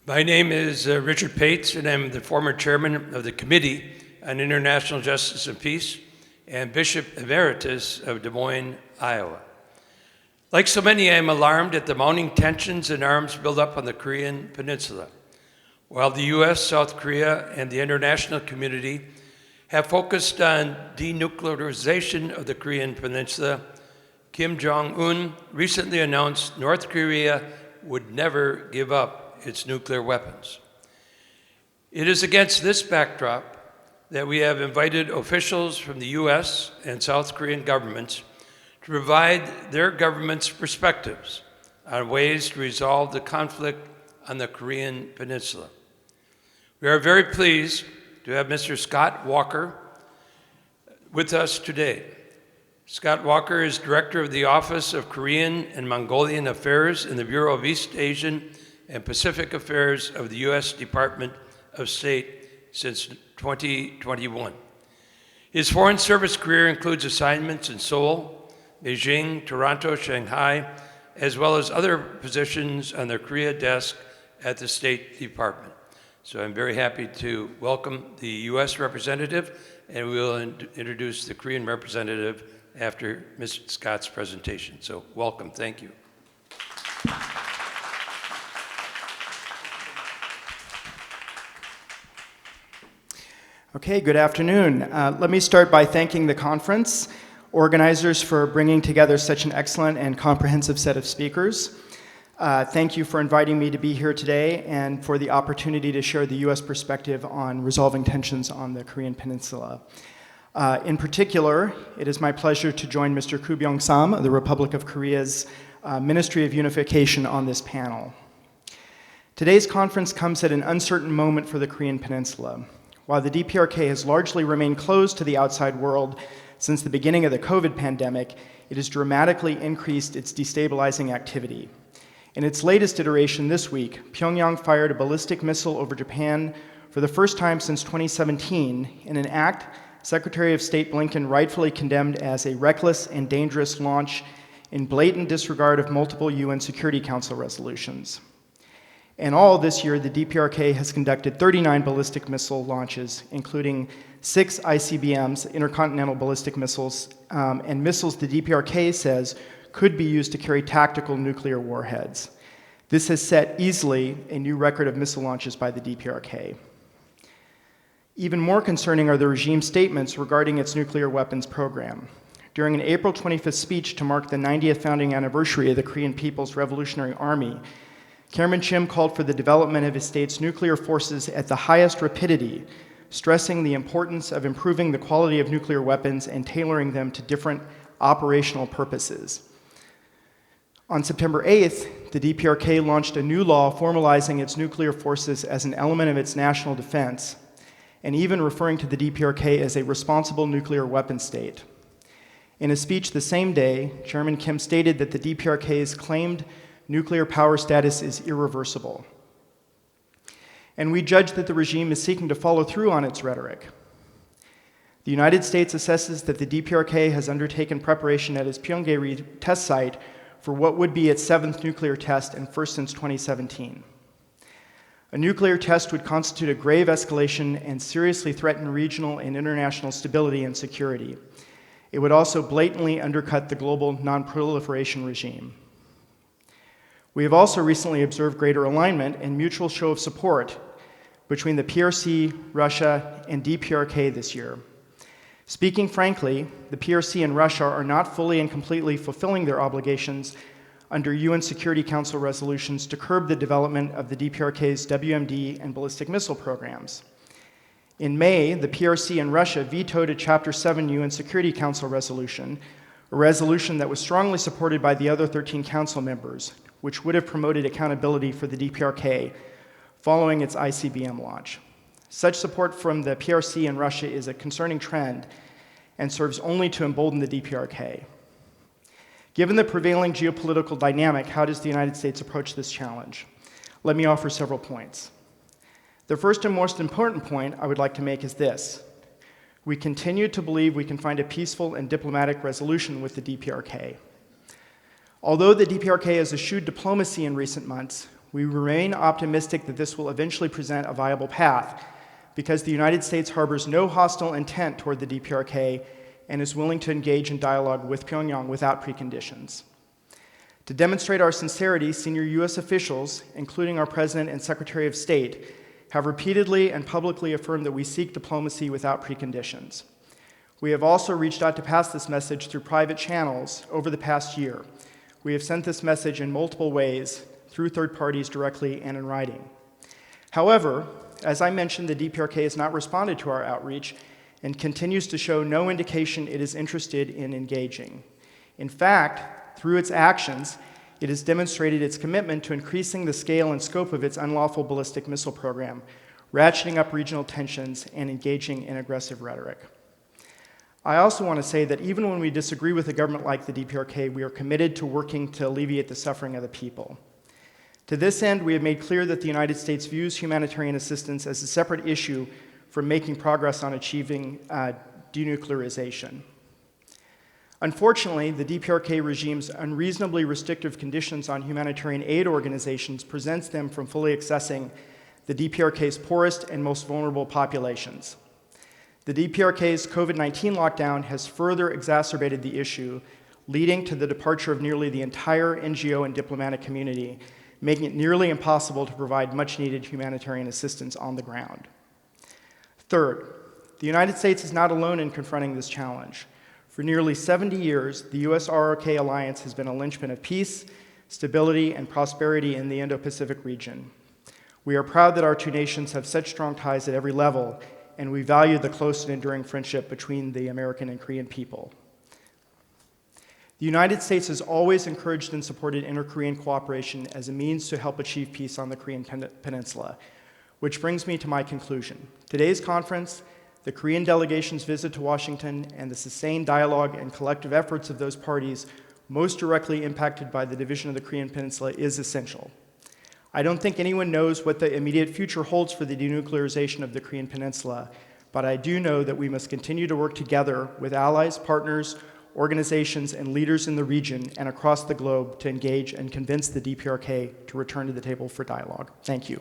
My name is Richard Pates, and I'm the former chairman of the Committee on International Justice and Peace and Bishop Emeritus of Des Moines, Iowa. Like so many, I am alarmed at the mounting tensions and arms buildup on the Korean Peninsula. While the U.S., South Korea, and the international community have focused on denuclearization of the Korean Peninsula, Kim Jong-un recently announced North Korea would never give up its nuclear weapons. It is against this backdrop that we have invited officials from the U.S. and South Korean governments to provide their government's perspectives on ways to resolve the conflict on the Korean Peninsula. We are very pleased to have Mr. Scott Walker with us today. Scott Walker is Director of the Office of Korean and Mongolian Affairs in the Bureau of East Asian and Pacific Affairs of the U.S. Department of State since 2021. His Foreign Service career includes assignments in Seoul, Beijing, Toronto, Shanghai, as well as other positions on the Korea desk at the State Department. So I'm very happy to welcome the U.S. representative, and we will introduce the Korean representative after Mr. Scott's presentation. So welcome, thank you. Okay, good afternoon. Let me start by thanking the conference organizers for bringing together such an excellent and comprehensive set of speakers. Thank you for inviting me to be here today and for the opportunity to share the U.S. perspective on resolving tensions on the Korean Peninsula. In particular, it is my pleasure to join Mr. Koo Byung-sam of the Republic of Korea's Ministry of Unification on this panel. Today's conference comes at an uncertain moment for the Korean Peninsula. While the DPRK has largely remained closed to the outside world since the beginning of the COVID pandemic, it has dramatically increased its destabilizing activity. In its latest iteration this week, Pyongyang fired a ballistic missile over Japan for the first time since 2017 in an act Secretary of State Blinken rightfully condemned as a reckless and dangerous launch in blatant disregard of multiple UN Security Council resolutions. In all, this year, the DPRK has conducted 39 ballistic missile launches, including 6 ICBMs, intercontinental ballistic missiles, and missiles the DPRK says could be used to carry tactical nuclear warheads. This has set easily a new record of missile launches by the DPRK. Even more concerning are the regime's statements regarding its nuclear weapons program. During an April 25th speech to mark the 90th founding anniversary of the Korean People's Revolutionary Army, Chairman Chim called for the development of his state's nuclear forces at the highest rapidity, stressing the importance of improving the quality of nuclear weapons and tailoring them to different operational purposes. On September 8th, the DPRK launched a new law formalizing its nuclear forces as an element of its national defense, and even referring to the DPRK as a responsible nuclear weapon state. In a speech the same day, Chairman Kim stated that the DPRK's claimed nuclear power status is irreversible. And we judge that the regime is seeking to follow through on its rhetoric. The United States assesses that the DPRK has undertaken preparation at its Pyongyang test site for what would be its 7th nuclear test and first since 2017. A nuclear test would constitute a grave escalation and seriously threaten regional and international stability and security. It would also blatantly undercut the global non-proliferation regime. We have also recently observed greater alignment and mutual show of support between the PRC, Russia, and DPRK this year. Speaking frankly, the PRC and Russia are not fully and completely fulfilling their obligations under UN Security Council resolutions to curb the development of the DPRK's WMD and ballistic missile programs. In May, the PRC and Russia vetoed a Chapter 7 UN Security Council resolution, a resolution that was strongly supported by the other 13 council members, which would have promoted accountability for the DPRK following its ICBM launch. Such support from the PRC and Russia is a concerning trend and serves only to embolden the DPRK. Given the prevailing geopolitical dynamic, how does the United States approach this challenge? Let me offer several points. The first and most important point I would like to make is this. We continue to believe we can find a peaceful and diplomatic resolution with the DPRK. Although the DPRK has eschewed diplomacy in recent months, We remain optimistic that this will eventually present a viable path because the United States harbors no hostile intent toward the DPRK and is willing to engage in dialogue with Pyongyang without preconditions. To demonstrate our sincerity, senior U.S. officials, including our President and Secretary of State, have repeatedly and publicly affirmed that we seek diplomacy without preconditions. We have also reached out to pass this message through private channels over the past year. We have sent this message in multiple ways, through third parties directly and in writing. However, as I mentioned, the DPRK has not responded to our outreach and continues to show no indication it is interested in engaging. In fact, through its actions, it has demonstrated its commitment to increasing the scale and scope of its unlawful ballistic missile program, ratcheting up regional tensions, and engaging in aggressive rhetoric. I also want to say that even when we disagree with a government like the DPRK, we are committed to working to alleviate the suffering of the people. To this end, we have made clear that the United States views humanitarian assistance as a separate issue from making progress on achieving denuclearization. Unfortunately, the DPRK regime's unreasonably restrictive conditions on humanitarian aid organizations prevents them from fully accessing the DPRK's poorest and most vulnerable populations. The DPRK's COVID-19 lockdown has further exacerbated the issue, leading to the departure of nearly the entire NGO and diplomatic community, making it nearly impossible to provide much-needed humanitarian assistance on the ground. Third, the United States is not alone in confronting this challenge. For nearly 70 years, the US-RRK alliance has been a linchpin of peace, stability, and prosperity in the Indo-Pacific region. We are proud that our two nations have such strong ties at every level, and we value the close and enduring friendship between the American and Korean people. The United States has always encouraged and supported inter-Korean cooperation as a means to help achieve peace on the Korean Peninsula, which brings me to my conclusion. Today's conference, the Korean delegation's visit to Washington, and the sustained dialogue and collective efforts of those parties most directly impacted by the division of the Korean Peninsula is essential. I don't think anyone knows what the immediate future holds for the denuclearization of the Korean Peninsula, but I do know that we must continue to work together with allies, partners, organizations, and leaders in the region and across the globe to engage and convince the DPRK to return to the table for dialogue. Thank you.